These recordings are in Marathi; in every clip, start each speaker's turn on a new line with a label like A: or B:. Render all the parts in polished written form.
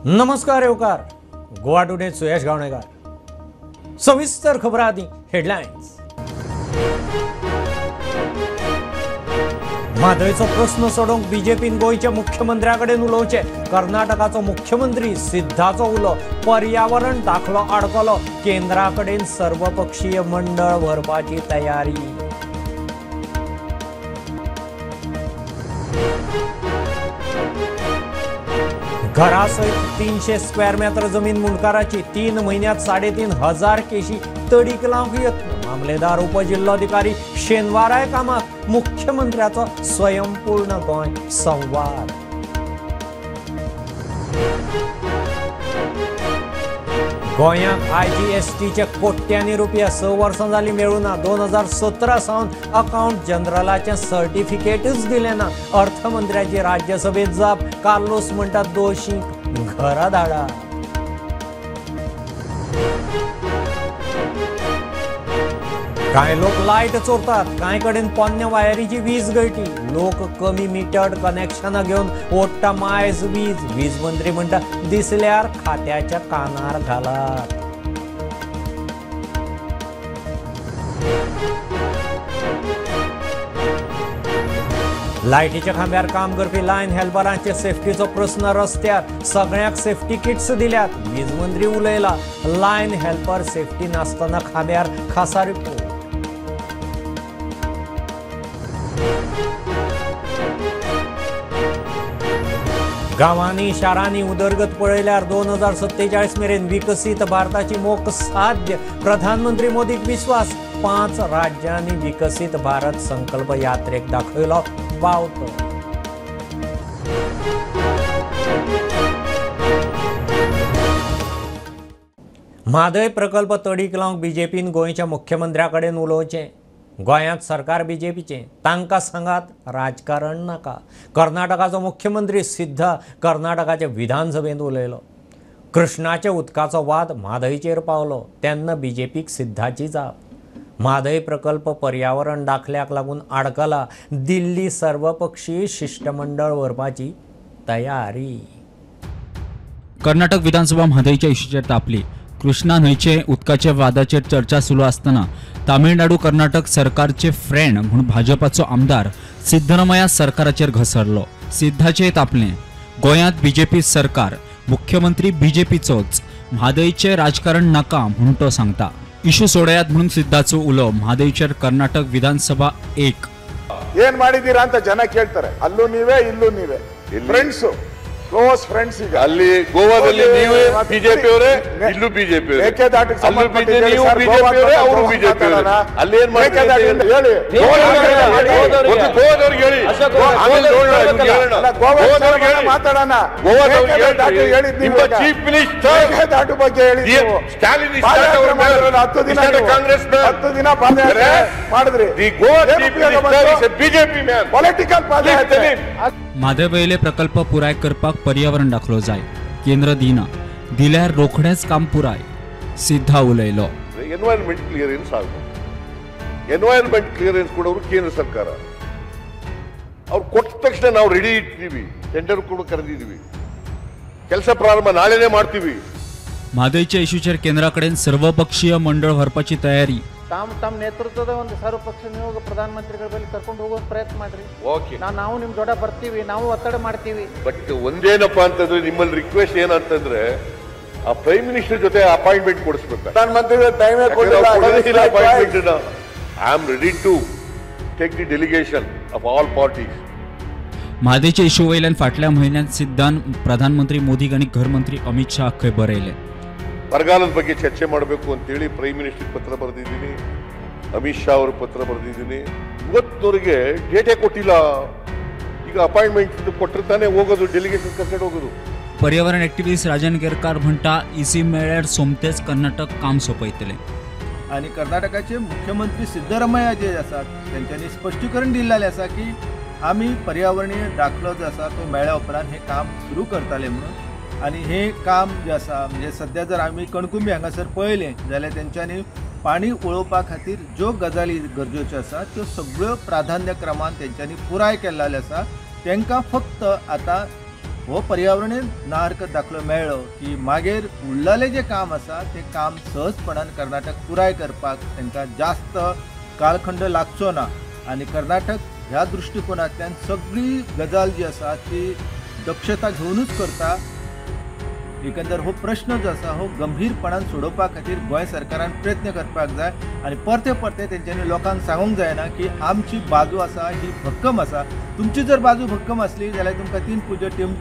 A: नमस्कार येवकार गोवा टुडे सुयश गावणेकर सविस्तर खबर आदी हेडलाइन्स। म्हादयचो प्रश्न सोडोवंक बीजेपीन गोयच्या मुख्यमंत्र्याकडेन उलोवचे। कर्नाटकाचो मुख्यमंत्री सिद्धाचो उलो। पर्यावरण दाखलो आडकलो। केंद्राकडेन सर्वपक्षीय मंडळ व्हरपाची तयारी। घरासयत 300 स्क्वेअर मीटर जमीन मुंडकाराची 3 महिन्यात 3,500 केशी तडीक लावंक यत्न। मामलेदार उपजिल्लोधिकारी शेनवाराय कामाक। मुख्यमंत्र्याचो स्वयंपूर्ण गोंय संवाद। गोंयांत IGSTचे कोट्यांनी रुपया 6 वर्सां जाली मेळूना। 2017 सावन अकाउंट जनरलाचे सर्टिफिकेटच दिले ना। अर्थमंत्र्याची राज्यसभेत जाप। कार्लोस म्हणटा दोशींक घरा धाडा। कांय लोक लायट चोरतात, कांय कडेन पोन्ने वायरीची वीज गळटी। लोक कमी मिटर्ड कनेक्शनां घेवन ओडटा मायज वीज। वीज मंत्री म्हणटा दिसल्यार खात्याच्या कानार घालात। लायटीच्या खांब्यार काम करपी लायन हेल्परांचे सेफ्टीचो प्रश्न रस्त्यार। सगळ्यांक सेफ्टी किट्स दिल्यात। वीज मंत्री उलयला लायन हेल्पर सेफ्टी नासतना खांब्यार खासा रिपोर्ट। गांवांनी शारांनी उदरगत पळयल्यार 2047 मेरेन विकसीत भारताची मोख साध्य। प्रधानमंत्री मोदीक विश्वास। 5 राज्यांनी विकसीत भारत संकल्प यात्रेक दाखयलो बावटो। म्हादय प्रकल्प तडीक लावंक बीजेपीन गोंयच्या मुख्यमंत्र्याकडेन उलोवचें। गोंयांत सरकार बीजेपीचें, तांकां सांगात राजकारण नाका। कर्नाटकाचो मुख्यमंत्री सिद्धा कर्नाटकाच्या विधानसभेंत उलयलो। कृष्णाच्या उदकाचो वाद म्हादयचेर पावलो तेन्ना बीजेपीक सिद्धाची जाप। म्हादय प्रकल्प पर्यावरण दाखल्याक लागून आडकला। दिल्ली सर्वपक्षीय शिष्टमंडळ व्हरपाची तयारी।
B: कर्नाटक विधानसभा म्हादयच्या इश्यूचेर तापली। कृष्णा न्हंयचे उदकाच्या वादाचेर चर्चा सुरू आसतना तामिळनाडू कर्नाटक सरकारचे फ्रेंड म्हणून भाजपाचो आमदार सिद्धरामय्या सरकाराचेर घसरलो। सिद्धाचे तापले। गोंयांत बीजेपी सरकार, मुख्यमंत्री बीजेपीचोच, म्हादयचे राजकारण नाका म्हणून तो सांगता। इश्यू सोडयात म्हणून सिद्धाचो उलो म्हादयचेर कर्नाटक विधानसभा 1
C: ಏನ್ ಮಾಡಿದೀರಾ ಅಂತ ಜನ ಕೇಳ್ತಾರೆ। ಅಲ್ಲೂ ನೀವೇ ಇಲ್ಲೂ ನೀವೇ ಫ್ರೆಂಡ್ಸ್, ಕ್ಲೋಸ್ ಫ್ರೆಂಡ್ಸ್। ಈಗ
D: ಅಲ್ಲಿ ಗೋವಾದಲ್ಲಿ ನೀವೇ ಬಿಜೆಪಿ ಅವರೇ, ಇಲ್ಲೂ ಬಿಜೆಪಿ ಅವರೇ।
C: ಮೇಕೆದಾಟಿಗೆ ಸಂಬಂಧಪಟ್ಟ
D: ನೀವು ಬಿಜೆಪಿ ಅವರೇ, ಅವರು ಬಿಜೆಪಿ ಅವರೇ। ಅಲ್ಲಿ ಏನ್ ಮಾಡ್ತಾರೆ ಹೇಳಿ, ಗೋವಾದವ್ರಿಗೆ ಹೇಳಿ, ಆಮೇಲೆ ಗೋವಾದವ್ರಿಗೆ ಹೇಳಿ ಮಾತಾಡೋಣ। ಗೋವಾದವ್ರಿಗೆ ಹೇಳಿ, ನಿಮ್ಮ ಚೀಫ್ ಮಿನಿಸ್ಟರ್ ಮೇಕೆದಾಟು ಬಗ್ಗೆ ಹೇಳಿ। ಸ್ಟಾಲಿನ್ 10 ದಿನ ಕಾಂಗ್ರೆಸ್ 10 ದಿನ ಪಾದಯಾತ್ರೆ ಮಾಡಿದ್ರಿ। The Goa chief minister is A BJP man, political ಪಾದಯಾತ್ರೆ।
B: म्हादय वयले प्रकल्प पुराय करपाक पर्यावरण दाखलो जाय। केंद्र दिना, दिल्यार रोखडेच काम पुराय। सिद्धा उलयलो।
D: ಎನ್ವೈರನ್ಮೆಂಟ್ ಕ್ಲಿಯರೆನ್ಸ್ ಆಗಬೇಕು। ಎನ್ವೈರನ್ಮೆಂಟ್ ಕ್ಲಿಯರೆನ್ಸ್ ಕೊಡೋರು ಕೇಂದ್ರ ಸರ್ಕಾರ। ಅವ್ರು ಕೊಟ್ಟ ತಕ್ಷಣ ನಾವು ರೆಡಿ ಇಟ್ಟಿದ್ದೀವಿ, ಟೆಂಡರ್ ಕೂಡ ಕರೆದಿದ್ದೀವಿ, ಕೆಲಸ ಪ್ರಾರಂಭ ನಾಳೆನೇ ಮಾಡ್ತೀವಿ।
B: म्हादयच्या इश्यूचेर केंद्राकडेन सर्वपक्षीय मंडळ व्हरपाची तयारी।
E: ತಮ್ಮ ನೇತೃತ್ವದ ಒಂದು ಸರ್ವಪಕ್ಷ ನಿಯೋಗ ಪ್ರಧಾನಮಂತ್ರಿಗಳ ಬಳಿ ಕರ್ಕೊಂಡು ಹೋಗೋ ಪ್ರಯತ್ನ ಮಾಡ್ರಿ।
D: ಓಕೆ,
E: ನಾವು ನಿಮ್ಮ ಜೊತೆ ಬರ್ತೀವಿ, ನಾವು ಒತ್ತಡ ಮಾಡ್ತೀವಿ।
D: ಬಟ್ ಒಂದೇನಪ್ಪ ಅಂತಂದ್ರೆ ನಿಮ್ಮಲ್ಲಿ ರಿಕ್ವೆಸ್ಟ್ ಏನಂತಂದ್ರೆ ಆ ಪ್ರೈಮ್ ಮಿನಿಸ್ಟರ್ ಜೊತೆ ಅಪಾಯಿಂಟ್ಮೆಂಟ್ ಕೊಡಿಸ್ಬೇಕು।
C: ಪ್ರಧಾನಮಂತ್ರಿ ಟೈಮೇ ಕೊಡಲಿಲ್ಲ
D: appointment. I am ready to take the delegation of all parties.
B: म्हादयच्या इश्यू वयल्यान फाटल्या म्हयन्यांत सिद्धान प्रधानमंत्री मोदीक आनी गृहमंत्री अमित शाह खंय बरयले।
D: ಬರಗಾಲದ ಬಗ್ಗೆ ಚರ್ಚೆ ಮಾಡಬೇಕು ಅಂತೇಳಿ ಪ್ರೈಮ್ ಮಿನಿಸ್ಟರ್ ಪತ್ರ ಬರೆದಿದ್ದೀನಿ, ಅಮಿತ್ ಶಾ ಅವರು ಪತ್ರ ಬರೆದಿದ್ದೀನಿ। ಇವತ್ತಿನವರೆಗೆ ಡೇಟೇ ಕೊಟ್ಟಿಲ್ಲ। ಈಗ ಅಪಾಯಿಂಟ್ಮೆಂಟ್ ಕೊಟ್ಟಿರ್ತಾನೆ ಹೋಗೋದು, ಡೆಲಿಗೇಷನ್ ಕರ್ಕೊಂಡು ಹೋಗೋದು।
B: पर्यावरण ऍक्टिव्हिस्ट राजन केरकार म्हणटा इसी मेळ्यार सोमतेच कर्नाटक काम सोपयतले।
F: आणि कर्नाटकाचे मुख्यमंत्री सिद्धरामय्या जे आसात त्यांच्यानी स्पष्टीकरण दिलेले आसा की आम्ही पर्यावरणीय दाखलो जो आसा तो मेळ्ळ्या उपरांत हे काम सुरू करतले म्हणून। आणि हे काम जे आसा म्हणजे सध्या जर आम्ही कणकुंबी हांगासर पळयलें जाल्यार तेंच्यांनी पाणी वळोवपा खातीर ज्यो गजाली गरजेच्यो आसा त्यो सगळ्यो प्राधान्य क्रमान तेंच्यांनी पुराय केल्ले आसा। तांकां फक्त आतां हो पर्यावरणीय ना हरकत दाखलो मेळ्ळो की मागीर उरलेले जे काम आसा ते काम सहजपणान कर्नाटक पुराय करपाक तांकां जास्त कालखंड लागचो ना आनी कर्नाटक ह्या दृश्टिकोनांतल्यान सगळी गजाल जी आसा ती दक्षता घेवनूच करता. एकंदर हो प्रश्न जो आसा हो गंभीरपणान सोडोवपा खातीर गोंय सरकारान प्रयत्न करपाक जाय आनी परते परते तेंच्यांनी लोकांक सांगूंक जायना की आमची बाजू आसा ही भक्कम आसा. तुमची जर बाजू भक्कम असली जाल्यार तुमकां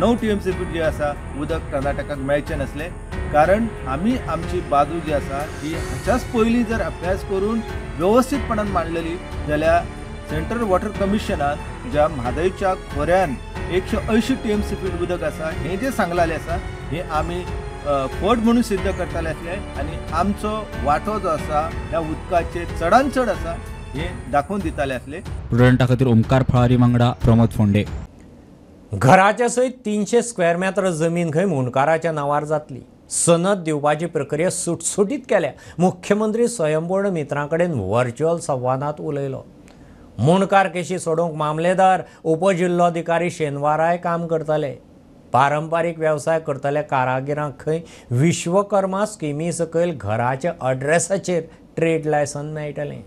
F: 9 TMC जे आसा उदक कर्नाटकाक मेळचें नसलें. कारण आमी आमची बाजू जी आसा ही हाच्याच पयलीं जर अभ्यास करून व्यवस्थितपणान मांडलेली जाल्यार सेंट्रल वॉटर कमिशनान ज्या म्हादयच्या खोऱ्यान 180 TMC उदक आसा हे जे सांगलेलें आसा हे आमी फट म्हणून सिद्ध करताले आसले आनी आमचो वांटो जो आसा ह्या उदकाचे चडान चड आसा हे दाखोवन दिताले आसले.
B: प्रुडंटा खातीर ओमकार फळारी वांगडा प्रमोद फोंडे.
A: घराच्या सयत 300 स्क्वेअर मीटर जमीन खंय मुणकाराच्या नांवार जातली. सनद दिवपाची प्रक्रिया सुटसुटीत केल्या. मुख्यमंत्री स्वयंपूर्ण मित्रां कडेन व्हर्च्युअल संवादांत उलयलो. मुणकार केशी सोडूंक मामलेदार उपजिल्लोधिकारी शेनवाराय काम करतले. पारंपारीक वेवसाय करतल्या कारागिरांक खंय विश्वकर्मा स्किमी सकयल घराच्या अड्रेसाचेर ट्रेड लायसन मेळटलें.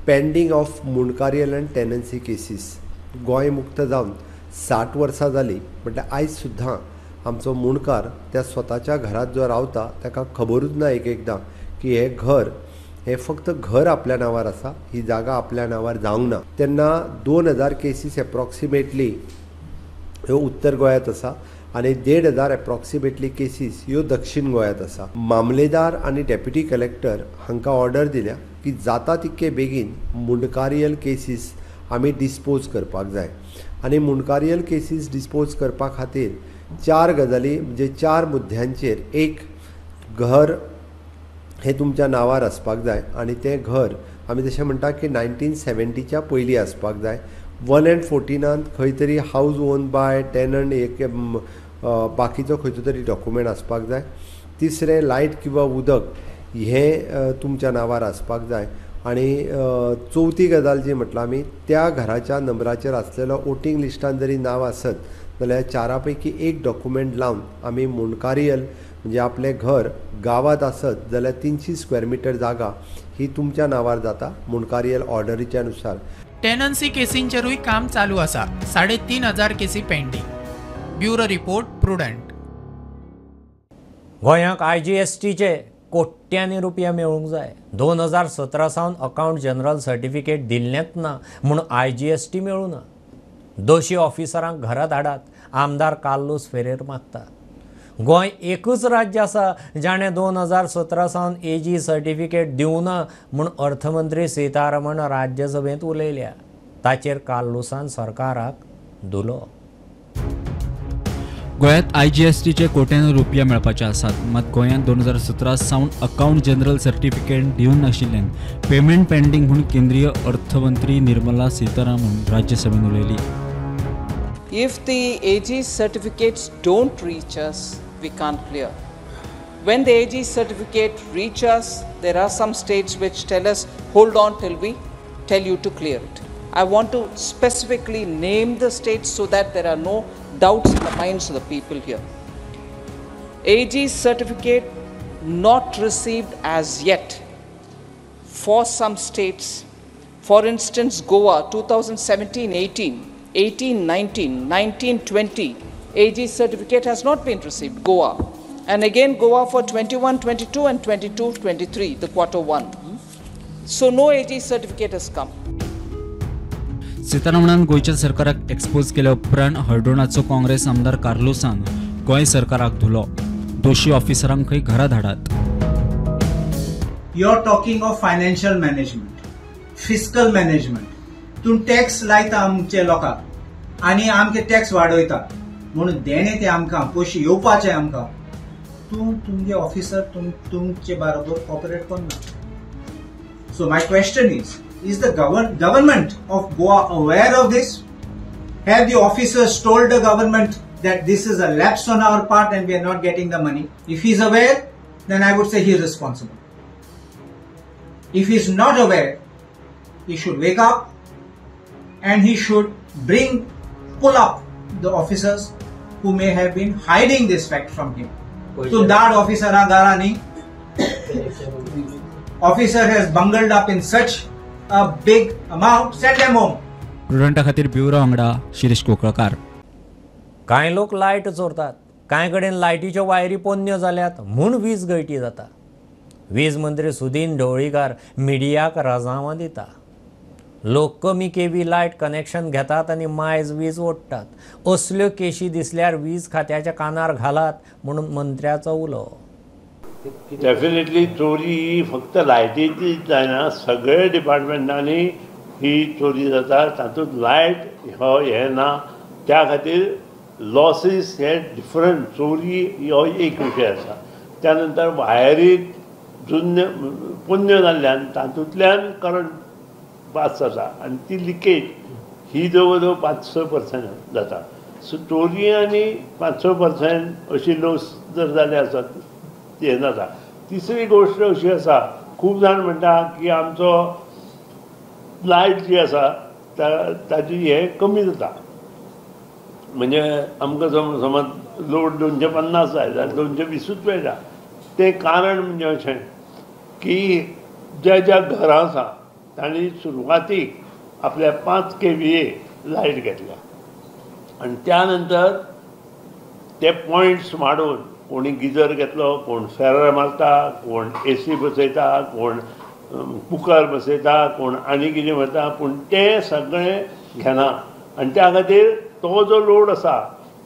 G: पेंडींग ऑफ मुणकारियल अँड टेनन्सी केसीस गोंय मुक्त जावन 60 वर्सां जाली म्हटल्यार आयज सुद्दां आमचो मुणकार त्या स्वताच्या घरात जो रावता ताका खबरूच ना एकदां की हे घर हे फक्त घर आपल्या नांवार आसा, ही जागा आपल्या नांवार जावंक ना. तेन्ना 2000 केसीस एप्रॉक्सिमेटली ह्यो उत्तर गोंयांत आसा आनी 1500 एप्रॉक्सिमेटली केसीस ह्यो दक्षिण गोंयांत आसा. मामलेदार आनी डेप्युटी कलेक्टर हांकां ऑर्डर दिल्या की जाता तितके बेगीन मुणकारियल केसीस आमी डिस्पोज करपाक जाय आनी मुणकारियल केसीस डिस्पोज करपा खातीर 4 गजाली म्हणजे 4 मुद्द्यांचेर एक घर हे तुमच्या नांवार आसपाक जाय आनी तें घर आमी जशें म्हणटा की 1970च्या पयलीं आसपाक जाय. 1 and 14 खंय तरी हावज ओन बाय टेनंट एक बाकीचो खंयचो तरी डॉक्युमेंट आसपाक जाय. तिसरें लायट किंवा उदक हें तुमच्या नांवार आसपाक जाय आनी चवथी गजाल जी म्हटलां आमी त्या घराच्या नंबराचेर आसलेलो वोटींग लिस्टान जरी नांव आसत जाल्यार 4 पैकी एक डॉक्युमेंट लावन आमी मुणकारियल म्हणजे आपले घर गावात आसत जाल्यार 300 स्क्वेअर मीटर जागा ही तुमच्या नांवार जाता मुणकारियल ऑर्डरीच्या नुसार.
H: टेनन्सी केसींचेरूय काम चालू आसा. 3500 केसी पेंडींग. Bureau report prudent.
A: गोंयांक IGSTचे कोट्यांनी रुपया मेळूंक जाय. 2017 सावन अकाउंट जनरल सर्टिफिकेट दिल्लेंच ना म्हूण IGST मेळूं ना. दोशी ऑफिसरांक घरा धाडात. आमदार कार्लोस फेरेर मागता. गोंय एकूच राज्य आसा जाणें 2017 सावन AG सर्टिफिकेट दिवं ना म्हूण अर्थमंत्री सीतारमण राज्यसभेंत उलयल्या. ताचेर कार्लोसान सरकाराक धुलो.
B: गोंयांत IGSTचे कोट्यांनी रुपया मेळपाचे आसात मात गोंयांत 2017 सावन अकाउंट जनरल सर्टिफिकेट दिवंक नाशिल्ल्यान पेमेंट पेंडींग म्हूण केंद्रीय अर्थमंत्री निर्मला सीतारामन राज्यसभेत उलयली.
I: If the AG certificates don't reach us, we can't clear. When the AG certificate reach us, there are some states which tell us, hold on till we tell you to clear it. I want to specifically name the states so that there are no doubts in the minds of the people here. AG certificate not received as yet for some states. For instance, Goa 2017-18, 18-19, 19-20, AG certificate has not been received, Goa. And again Goa for 21-22 and 22-23, the quarter 1. So no AG certificate has come.
B: सीतारामनान गोंयच्या सरकाराक एक्सपोज केल्या उपरांत हळदोणाचो काँग्रेस आमदार कार्लोसान गोंय सरकाराक धुलो. दोशी ऑफिसरांक खंय घरा धाडात.
J: You are talking of financial management, fiscal management. तूं टॅक्स लायता आमचे लोकांक आनी आमचे टॅक्स वाडयता म्हणून देणे ते आमकां पयशे येवपाचे आमकां. तूं तुमगे ऑफिसर तुमचे बरोबर कॉपरेट करना. So my question is the government of Goa aware of this? Have the officers told the government that this is a lapse on our part and we are not getting the money? If he is aware, then I would say he is responsible. If he is not aware, he should wake up and he should pull up the officers who may have been hiding this fact from him. So that officer Agarani, officer has bungled up in such a big amount, send them home.
B: प्रुडंटा खातीर ब्युरो वांगडा शिरीष कोकळकार.
A: कांय लोक लायट चोरतात, कांय कडेन लायटीच्यो वायरी पोन्न्यो जाल्यात म्हूण वीज गळटी जाता. वीज मंत्री सुदीन ढवळीकार मिडियाक राजांवां दिता. लोक कमी केवी लायट कनेक्शन घेतात आनी मायज वीज ओडटात. असल्यो केशी दिसल्यार वीज खात्याच्या कानार घालात म्हणून मंत्र्याचो उलो.
K: डेफिनेटली चोरी ही फक्त लायटीची जायना, सगळे डिपार्टमेंटांनी ही चोरी जाता. तातूंत लायट हो हे ना, त्या खातीर लॉसीस हे डिफरंट. चोरी हो एक विशय आसा. त्या नंतर वायरी जुन्य पोन्न्यो जाल्ल्यान तातूंतल्यान करंट पास जाता आनी ती लिकेज ही जवळ जवळ 5-6% जाता. सो चोरी आनी 5-6% अशी लॉस जर जाले आसत ते जाता. तिसरी गोश्ट अशी आसा, खूब जाण म्हणटा की आमचो लायट जी आसा ताची हे कमी जाता. म्हणजे आमकां समज लोड 250 जाय जाल्यार 220 मेळटा. ते कारण म्हणजे अशें की ज्या ज्या घरां आसा तांणी सुरवातीक आपल्या 5 kVA लायट घेतल्या आनी त्या नंतर ते पॉयंट्स वाडोवन कोणी गिजर घेतलो, कोण फेरर मारता, कोण AC बसयता, कोण कुकर बसयता, कोण आनी कितें करता, पूण ते सगळें घेना. आनी त्या खातीर तो जो लोड आसा,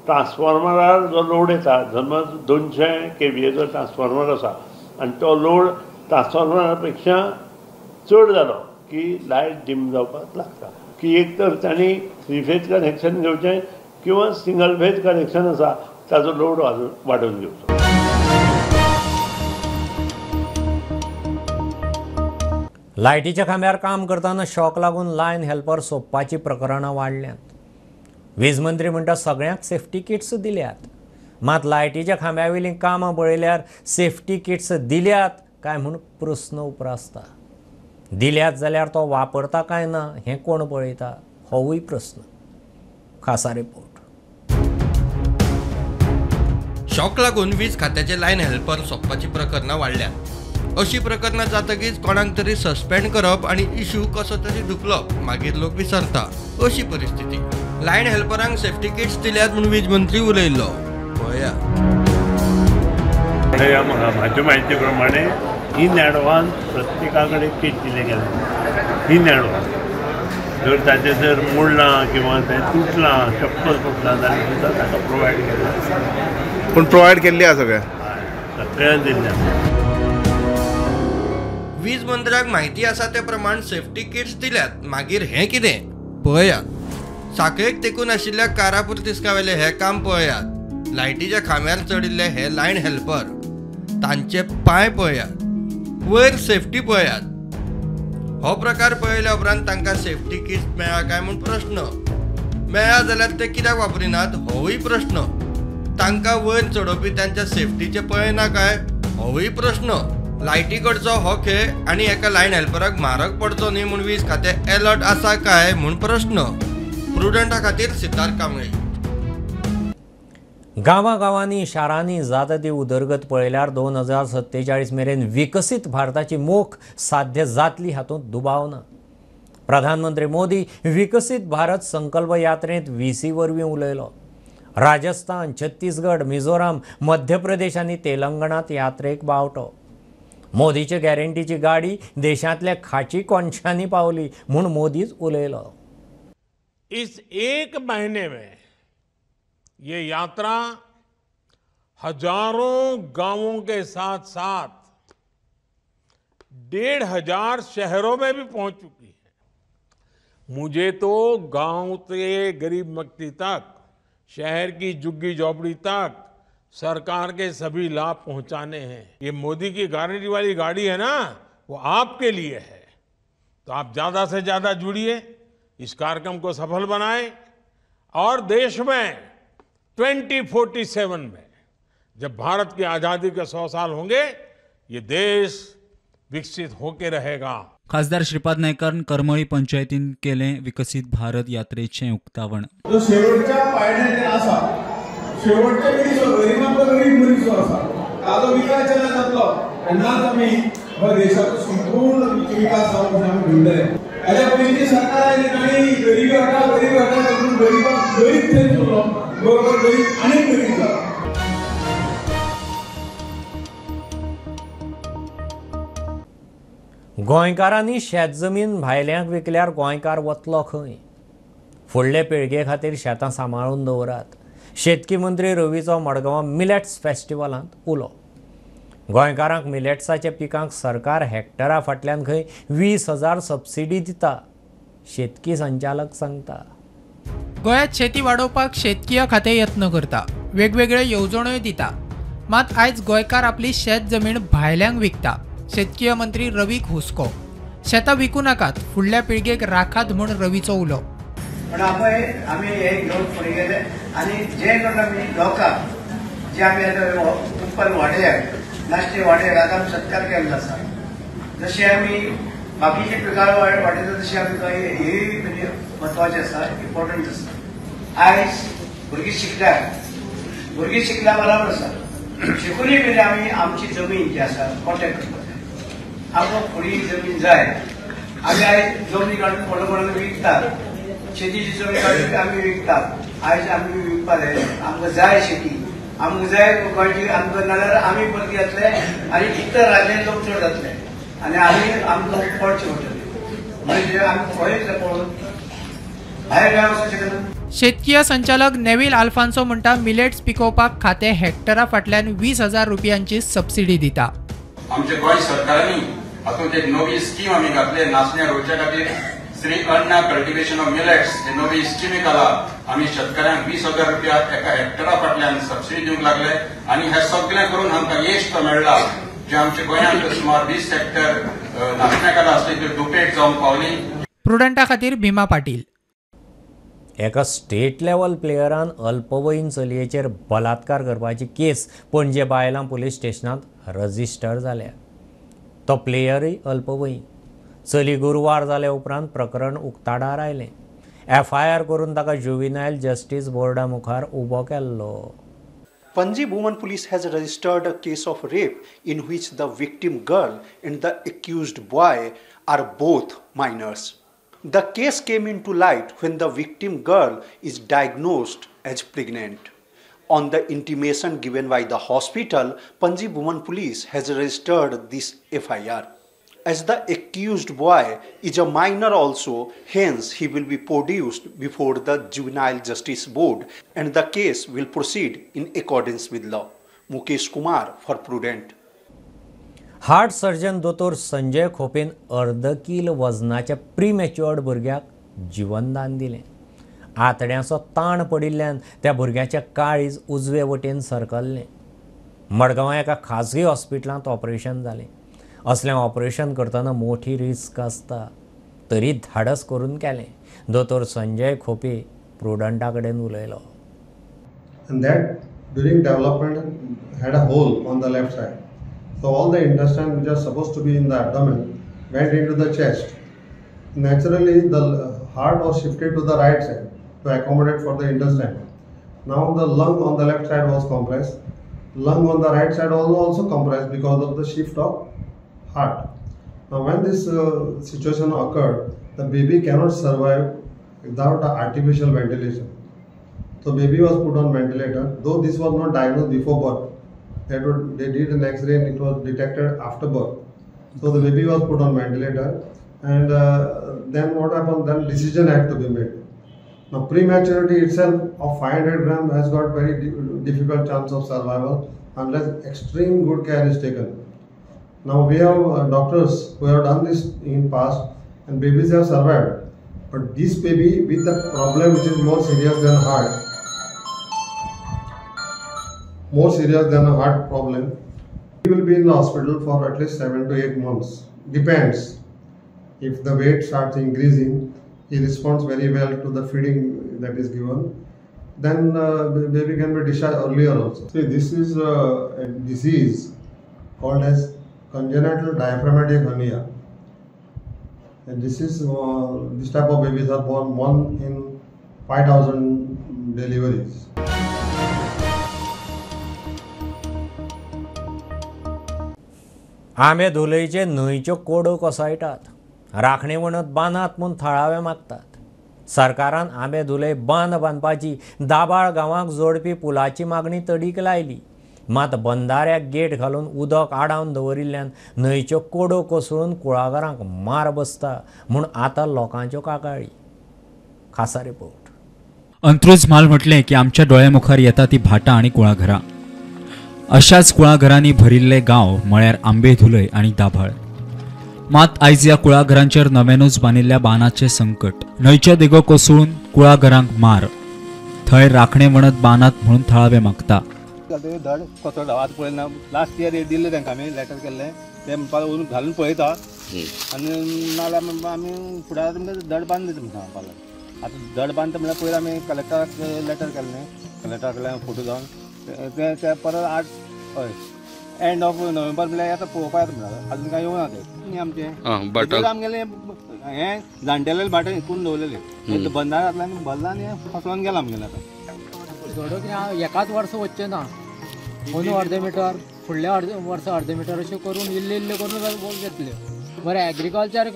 K: ट्रान्सफॉर्मरार जो लोड येता, समज 200 kVAचो ट्रान्सफॉर्मर आसा आनी तो लोड ट्रान्सफॉर्मरा पेक्षा चड जालो की लायट डीम जावपाक लागता. की एक तर तांणी 3 फेज कनेक्शन घेवचें किंवा सिंगल फेज कनेक्शन आसा ताजो लोड वाडोवन घेवचो.
A: लायटीच्या खांब्यार काम करतना शॉक लागून लायन हेल्पर सोंपपाची प्रकरणां वाडल्यांत. वीज मंत्री म्हणटा सगळ्यांक सेफ्टी किट्स दिल्यात. मात लायटीच्या खांब्यावेलीं कामां पळयल्यार सेफ्टी किट्स दिल्यात काय म्हूण प्रस्न उप्रासता. दिल्यात जाल्यार तो वापरता काय ना हें कोण पळयता होवूय प्रस्न. खासा रिपोर्ट.
L: शॉक लागून वीज खात्याचे लायन हेल्पर सोंपपाची प्रकरणां वाडल्यात. अशी प्रकरणां जातकीच कोणाक तरी सस्पेंड करप आनी इश्यू कसो तरी धुकलप मागीर लोक विसरता. अशी परिस्थिती. लायन हेल्परांक सेफ्टी किट्स दिल्यात म्हूण वीज मंत्री उलयल्लो. पळया.
K: म्हाज्या म्हायती प्रमाणे इन एडवान्स प्रत्येका कडेन किट दिले गेले. इन एडवान्स जर ताचें जर मोडलां किंवा तें तुटलां, चप्पल तुटलां जाल्यार सुद्दां ताका प्रोवायड केलें.
D: पूण प्रोवायड केल्ली आसा सगळ्या
K: सगळ्यांक दिल्ल्या.
L: वीज मंत्र्याक म्हायती आसा ते प्रमाण सेफ्टी किट्स दिल्यात. मागीर हें कितें पळयात. साखळेक तेकून आशिल्ल्या कारापूर तिस्कावेले हे काम पळयात. लायटीच्या खांब्यार चडिल्ले हे लायन हेल्पर, तांचे पांय पळयात. वयर सेफ्टी पळयात. हो प्रकार पळयल्या उपरांत तांकां सेफ्टी किट्स मेळ्ळा काय म्हूण प्रश्न. मेळ्ळा जाल्यार ते कित्याक वापरिनात होवूय प्रश्न. तांकां वयर चडोवपी तांच्या सेफ्टीचे पळयना काय होवूय प्रश्न. लायटी कडचो हो खेळ आनी एका लायन हेल्पराक म्हारग पडचो न्ही म्हूण वीज खातें अलर्ट आसा काय म्हूण प्रश्न. प्रुडंटा खातीर सिद्धार्थ कांबळे.
A: गांवांनी शारांनी जाता ती उदरगत पळयल्यार 2047 मेरेन विकसीत भारताची मोख साध्य जातली हातूंत दुबाव ना. प्रधानमंत्री मोदी विकसीत भारत संकल्प यात्रेंत VC वरवीं उलयलो. राजस्थान, छत्तीसगड, मिझोराम, मध्य प्रदेश आनी तेलंगणात यात्रेक बावटो. मोदीचे गॅरंटीची गाडी देशांतल्या खाची कोनशांनी पावली म्हूण मोदीच उलयलो.
M: इस एक महीने में ये यात्रा हजारों गांवों के साथ साथ 1,500 शहरों में भी पहुंच चुकी है. मुझे तो गांव से गरीब व्यक्ति तक, शहर की झुग्गी झोपड़ी तक सरकार के सभी लाभ पहुंचाने हैं. ये मोदी की गारंटी वाली गाड़ी है ना, वो आपके लिए है. तो आप ज्यादा से ज्यादा जुड़िए, इस कार्यक्रम को सफल बनाएं और देश में 2047 में जब भारत की आजादी के 100 साल होंगे, ये देश विकसित होके रहेगा.
B: खासदार श्रीपाद नायकान करमळी पंचायतीन केले विकसित भारत यात्रेचे उक्तावण.
N: जो शेवटच्या पायऱ्यांचेर आसा शेवटच्या वेळी गरीबांचा गरीब मनीस आसा ताजो विकास जेन्ना जातलो तेन्नाच आमी ह्या देशाचो संपूर्ण विकास जावंक आमी भिडले. हेच्या पयलींची सरकार आयली ताणी गरीबी हटाव करून गरीबाक गरीब थंय उरलो बरोबर गरीब आनीक गरीब जालो.
A: गोंयकारांनी शेत जमीन भायल्यांक विकल्यार गोंयकार वतलो खंय? फुडले पिळगे खातीर शेतां सांबाळून दवरात. शेतकी मंत्री रवीचो मडगांवां मिलेट्स फेस्टिवलांत उलो. गोंयकारांक मिलेट्साच्या पिकांक सरकार हेक्टरा फाटल्यान खंय 20,000 सबसिडी दिता, शेतकी संचालक सांगता.
H: गोंयांत शेती वाडोवपाक शेतकीय खातें यत्न करता, वेगवेगळ्यो येवजण्यो दिता. मात आयज गोंयकार आपली शेत जमीन भायल्यांक विकता. शेतकीय मंत्री रवी हुस्को. शेतां विकूं नाकात, फुडल्या पिळगेक राखात म्हूण रवीचो उलो.
O: पण आमी हे घेवन फुडें गेले आनी जे कोण आमी लोकांक जे आमी आतां उत्पन्न वाडयात नाशते वाडयात आतां आमी सत्कार केल्लो आसा. जशें आमी बाकीचे पिकां वाडयता तशें आमी हेय म्हणजे म्हत्वाचें आसा, इम्पॉर्टंट आसा. आयज भुरगीं शिकल्या बरोबर आसा. शिकूनय बी आमी आमची जमीन जी आसा प्रोटेक्ट करपाक जाय. आमकां फुडली जमीन जाय. आमी आयज जमनी काडून कोणाक विकतात, शेतीची जमीन काडून आमी विकतात. आयज आमी विकपाक जाय. आमकां जाय शेती, आमकां जाय गोंयची, आमकां नाल्यार आमी परती जातले आनी इतर राज्यांत लोक चड जातले आनी आमकां पडचे पडटले. म्हणजे आमी खंयच पळोवन भायर गांव वचूंक शकना.
H: शेतकीय संचालक नेविल आल्फान्सो म्हणटा मिलेट्स पिकोवपाक खातें हेक्टरा फाटल्यान 20,000 रुपयांची सबसिडी दिता.
P: आमच्या गोंय सरकारांनी हातूंत एक नवी स्कीम आमी घातली नाचण्या रोवच्या खातीर. श्री अन्न कल्टिवेशन ऑफ मिलेट्स हे नवी स्किमीक आला. आमी शेतकऱ्यांक 20,000 रुपया एका हेक्टरा फाटल्यान सबसिडी दिवंक लागले आनी हे सगळें करून आमकां यश तो मेळ्ळा. जे आमच्या गोंयांत सुमार 20 हेक्टर नाचण्या काला आसली ती दुपेट जावंक पावली.
H: प्रुडंटा खातीर भीमा पाटील.
A: एका स्टेट लेवल प्लेयरान अल्पवयीन चलयेचेर बलात्कार करपाची केस पणजे बायलां पुलीस स्टेशनांत रजिस्टर जाल्या. तो प्लेयरय अल्पवयीन. चली गुरुवार जाल्या उपरांत प्रकरण उक्ताडार आयलें. FIR करून ताका ज्युव्हिनायल जस्टीस बोर्डा मुखार उबो केल्लो.
Q: Panji Women Police has registered a case of rape in which the victim girl and the accused boy are both minors. The case came into light when the victim girl is diagnosed as pregnant. On the intimation given by the hospital, Panji Women Police has registered this FIR. As the accused boy is a minor also, hence he will be produced before the Juvenile Justice Board and the case will proceed in accordance with law. Mukesh Kumar for Prudent.
A: Heart surgeon दोतोर संजय खोपेन अर्दकील वजनाच्या प्रीमॅच्युअर्ड भुरग्याक जिवनदान दिलें. आंतड्याचो ताण पडिल्ल्यान त्या भुरग्याचें काळीज उजवे वटेन सरकल्लें. मडगांवां एका खाजगी हॉस्पिटलांत ऑपरेशन जालें. असलें ऑपरेशन करतना मोठी रिस्क आसता, तरी धाडस करून केलें. दोतोर संजय खोपे प्रुडंटा कडेन उलयलो.
R: And that during development had a hole on the left side. So all the intestine which are supposed to be in the abdomen went into the chest. Naturally the heart was shifted to the right side to accommodate for the intestine. Now the lung on the left side was compressed. Lung on the right side was also compressed because of the shift of heart. Now when this situation occurred, the baby cannot survive without artificial ventilation. So baby was put on ventilator, though this was not diagnosed before birth. They did an X-ray and it was detected after birth. So the baby was put on ventilator and then what happened, then decision had to be made. Now prematurity itself of 500 gram has got very difficult chance of survival unless extreme good care is taken. Now we have doctors who have done this in past and babies have survived. But this baby with a problem which is more serious than a heart problem, he will be in the hospital for at least 7 to 8 months. Depends. If the weight starts increasing, he responds very well to the feeding that is given. Then baby can be discharged earlier also. See, this is a disease called as congenital diaphragmatic hernia. And this type of babies are born 1 in 5,000 deliveries.
A: आंबे धुलयचे न्हंयच्यो कोडो कोसळटात, राखणे म्हणत बांदात म्हूण थळावे मागतात. सरकारान आंबे धुलय बांद बांदपाची दाबाळ गांवांक जोडपी पुलाची मागणी तडीक लायली. मात बंधाऱ्याक गेट घालून उदक आडावन दवरिल्ल्यान न्हंयच्यो कोडो कोसळून कुळागरांक मार बसता म्हूण आतां लोकांच्यो कागाळी. खासा रिपोर्ट.
B: अंत्रूज म्हाल म्हटलें की आमच्या दोळ्यामुखार येता ती भाटां आनी कुळाघरां. अशाच कुळाघरांनी भरिल्ले गांव म्हळ्यार आंबे धुलय आनी दाभाळ. मात आयज ह्या कुळाघरांचेर नव्यानूच बांदिल्ल्या बांदाचें संकट. न्हंयच्यो देगो कोसळून कुळाघरांक मार. थंय राखणे म्हणत बांदात म्हणून थळावे मागता.
F: धड कोसळटा आतां पळयना. लास्ट इयर दिल्लें तांकां आमी लेटर केल्लें तें म्हणपाक घालून पळयता आनी नाल्यार आमी फुडार धड बांद दिता म्हणटा म्हणपाक. आतां धड बांदता म्हणल्यार पयलीं आमी कलेक्टराक लेटर केल्लें. कलेक्टरा कडल्यान फोटो जावन ते परत 8 हय एंड ऑफ नोव्हेंबर म्हणल्यार आतां पळोवपा येता म्हणटा. अजून कांय येवना ते आमचें आमगेलें हें जाणटेले भाटां हितून दवरलेले बंदार घातल्यान भरला आनी फसोन गेला आमगेलें आतां.
E: थोडो कितें एकाच वर्स वचचें ना. अंदू अर्दे मिटर फुडल्या वर्सा अर्दे मिटर अशें करून इल्ले इल्ले करून घेतले. बरें एग्रीकल्चर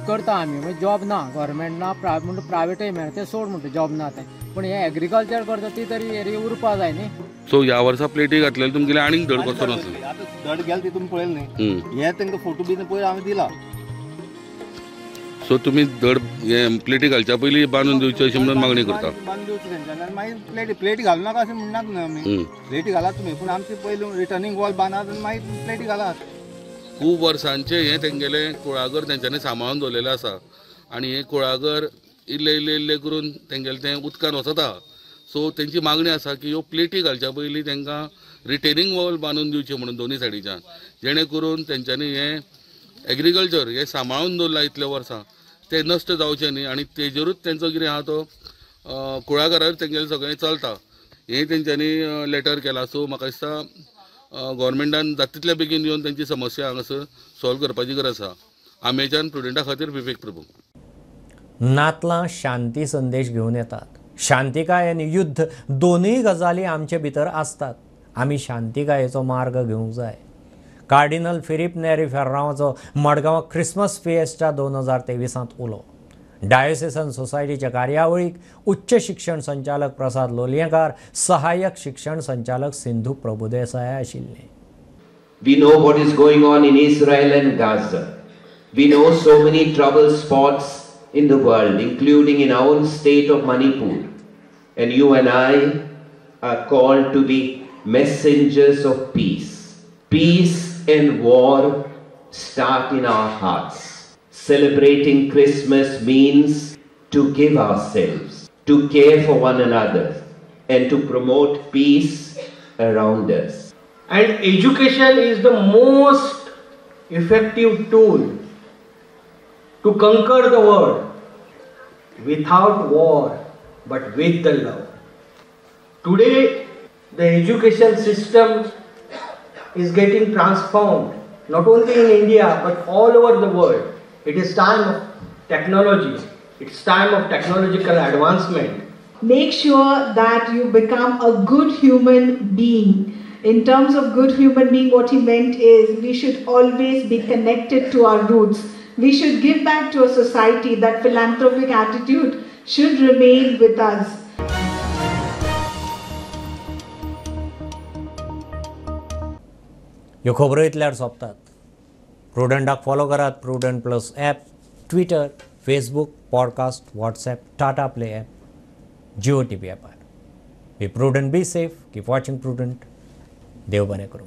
E: करता आमी म्हणजे जॉब ना गव्हर्मेंट ना म्हणून प्रायवेटूय मेळटा तें सोड म्हणटा जॉब ना तें. पूण हें एग्रीकल्चर करता ती तरी एरिया उरपा जाय न्ही.
S: सो ह्या वर्सा प्लेटी घातलेली तुमगेले आनीक धड कसो नासलो.
F: आतां धड गेले तितून पळयलें न्ही हे तांकां फोटो बी पळय हांवें दिला.
S: सो तुमी धड प्लेटी घालच्या पयलीं बांदून दिवचे अशी म्हणून मागणी करता.
F: बांदून दिवची तेंच्यानी मागीर प्लेटी घालूं नाका अशें म्हणनात न्हू आमी. प्लेटी घालात तुमी पूण आमची पयलीं रिटर्निंग वॉल बांदात आनी मागीर प्लेटी घालात.
S: खूब वर्सांचे हे तेंगेले कुळागर तेंच्यांनी सांबाळून दवरलेलें आसा आनी हे कुळागर इल्ले इल्ले इल्ले करून तेंगेलें तें उदकान वचता. सो तेंची मागणी आसा की ह्यो प्लेटी घालच्या पयलीं तांकां रिटेनिंग वॉल बांदून दिवचे म्हणून दोनी सायडीच्यान जेणे करून तेंच्यांनी हें एग्रीकल्चर हें सांबाळून दवरलां इतल्या वर्सां तें नश्ट जावचें न्ही आनी तेजेरूच तेंचो कितें आहा तो कुळागरार तेंगेलें सगळें चलता. हें तेंच्यांनी लेटर केला. सो म्हाका दिसता गव्हर्मेंटान जाता तितल्या बेगीन येवन तेंची समस्या हांगासर सॉल्व करपाची गरज आसा. आमेच्यान प्रुडंटा खातीर विवेक प्रभू.
A: नातलां शांती संदेश घेवन येतात. शांतिकाय आनी युद्ध दोनूय गजाली आमचे भितर आसतात. आमी शांतिकायेचो मार्ग घेवंक जाय. कार्डिनल फिलिप नेरी फेर्रांवाचो मडगांव क्रिसमस फिएस्टा 2023 उलो. डायोसेसन सोसायटीच्या कार्यावळीक उच्च शिक्षण संचालक प्रसाद लोलयेकार, सहाय्यक शिक्षण संचालक सिंधू प्रभुदेसाय आशिल्ले.
T: We know what is going on in Israel and Gaza. We know so many trouble spots in the world, including in our own state of Manipur. And you and I are called to be messengers of peace. Peace and war start in our hearts. Celebrating Christmas means to give ourselves, to care for one another, and to promote peace around us.
U: And education is the most effective tool to conquer the world without war, but with the love. Today, the education system is getting transformed, not only in India, but all over the world. It is time of technology. It's time of technological advancement.
V: Make sure that you become a good human being. In terms of good human being, what he meant is we should always be connected to our roots. We should give back to a society. That philanthropic attitude should remain with us.
A: ह्यो खबरो इतल्यार सोंपतात. प्रुडंटाक फॉलो करात. Prudent plus app, Twitter, Facebook, podcast, WhatsApp, Tata play app, Jio TV ॲपार. Be Prudent, be safe, keep watching Prudent. देव बरें करूं.